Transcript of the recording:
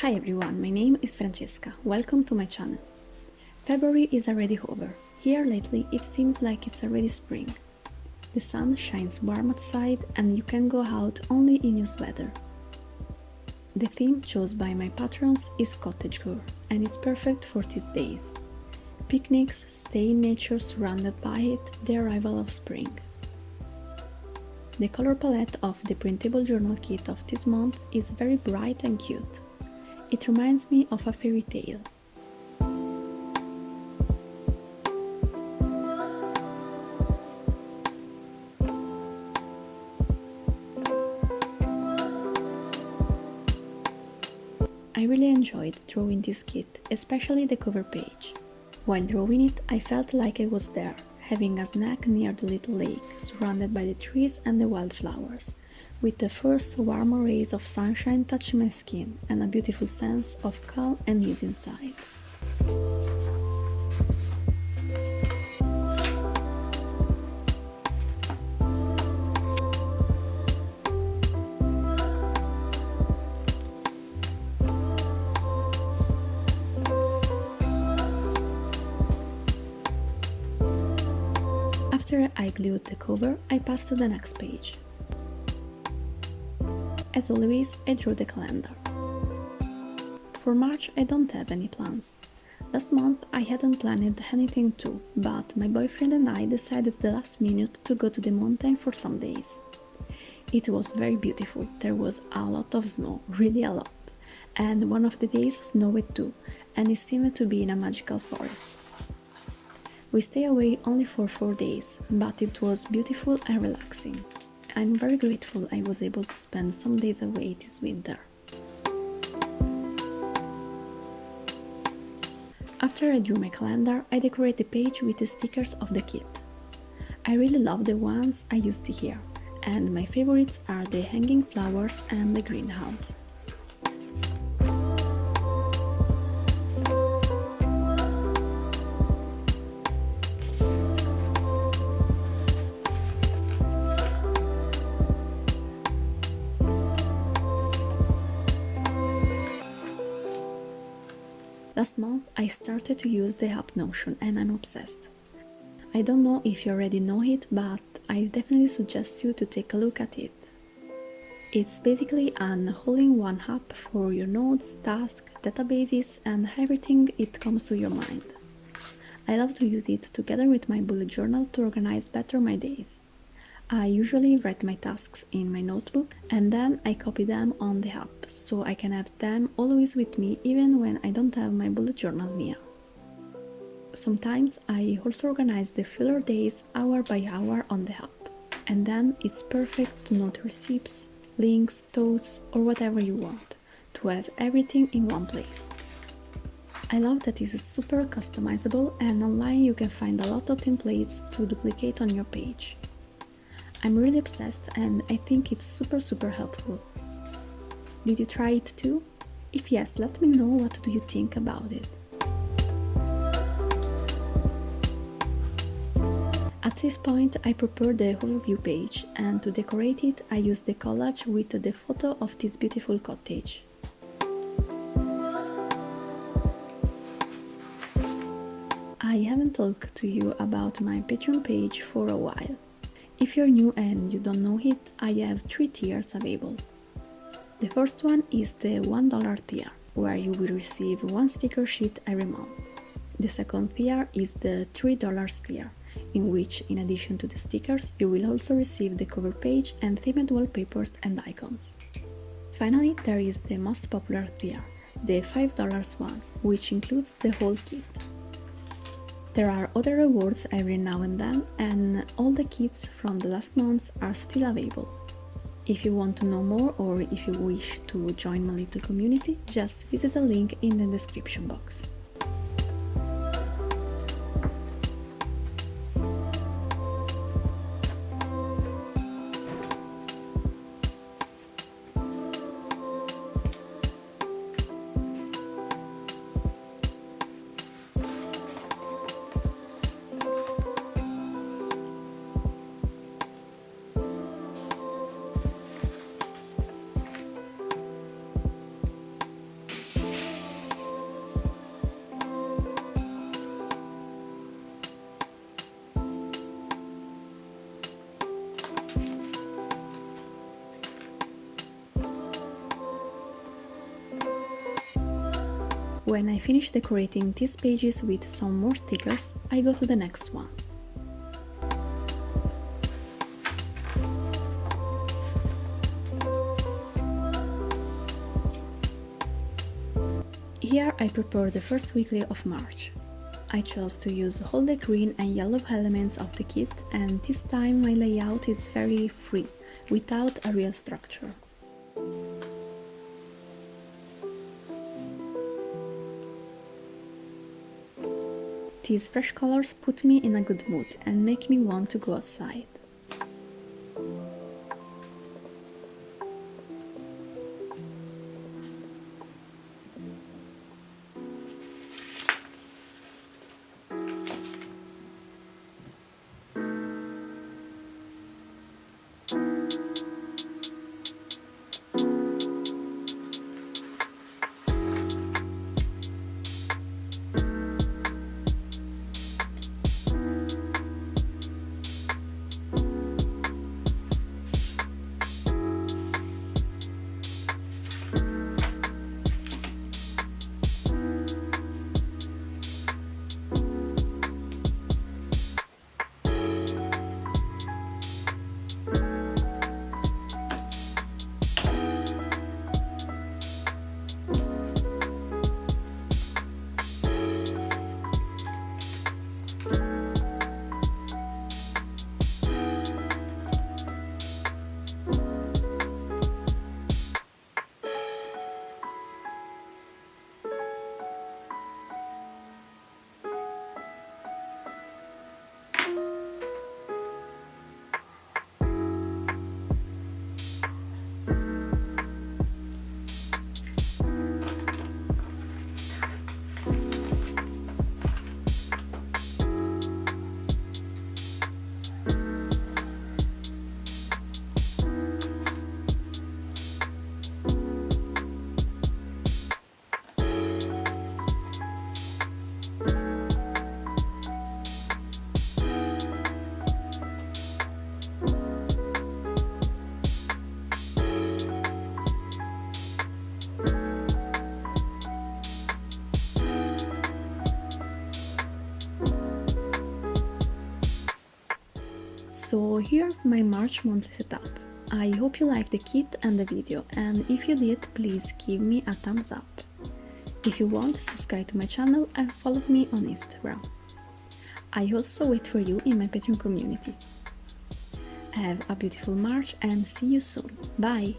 Hi everyone, my name is Francesca. Welcome to my channel. February is already over. Here lately it seems like it's already spring. The sun shines warm outside and you can go out only in your sweater. The theme chosen by my patrons is Cottage-core and it's perfect for these days. Picnics, stay in nature surrounded by it, the arrival of spring. The color palette of the printable journal kit of this month is very bright and cute. It reminds me of a fairy tale. I really enjoyed drawing this kit, especially the cover page. While drawing it, I felt like I was there, having a snack near the little lake, surrounded by the trees and the wildflowers, with the first warm rays of sunshine touching my skin and a beautiful sense of calm and ease inside. After I glued the cover, I passed to the next page. As always, I drew the calendar. For March I don't have any plans. Last month I hadn't planned anything too, but my boyfriend and I decided at the last minute to go to the mountain for some days. It was very beautiful, there was a lot of snow, really a lot, and one of the days snowed too, and it seemed to be in a magical forest. We stayed away only for 4 days, but it was beautiful and relaxing. I'm very grateful I was able to spend some days away this winter. After I drew my calendar, I decorate the page with the stickers of the kit. I really love the ones I used here, and my favorites are the hanging flowers and the greenhouse. Last month I started to use the app Notion and I'm obsessed. I don't know if you already know it, but I definitely suggest you to take a look at it. It's basically an all-in-one app for your notes, tasks, databases and everything it comes to your mind. I love to use it together with my bullet journal to organize better my days. I usually write my tasks in my notebook and then I copy them on the app, so I can have them always with me even when I don't have my bullet journal near. Sometimes I also organize the filler days hour by hour on the app, and then it's perfect to note receipts, links, thoughts or whatever you want, to have everything in one place. I love that it's super customizable and online you can find a lot of templates to duplicate on your page. I'm really obsessed and I think it's super helpful. Did you try it too? If yes, let me know what do you think about it. At this point I prepared the overview page and to decorate it I used the collage with the photo of this beautiful cottage. I haven't talked to you about my Patreon page for a while. If you're new and you don't know it, I have 3 tiers available. The first one is the $1 tier, where you will receive 1 sticker sheet every month. The second tier is the $3 tier, in which, in addition to the stickers, you will also receive the cover page and themed wallpapers and icons. Finally, there is the most popular tier, the $5 one, which includes the whole kit. There are other rewards every now and then, and all the kits from the last months are still available. If you want to know more or if you wish to join my little community, just visit the link in the description box. When I finish decorating these pages with some more stickers, I go to the next ones. Here I prepare the first weekly of March. I chose to use all the green and yellow elements of the kit, and this time my layout is very free, without a real structure. These fresh colors put me in a good mood and make me want to go outside. So here's my March monthly setup. I hope you liked the kit and the video, and if you did, please give me a thumbs up. If you want, subscribe to my channel and follow me on Instagram. I also wait for you in my Patreon community. Have a beautiful March and see you soon. Bye!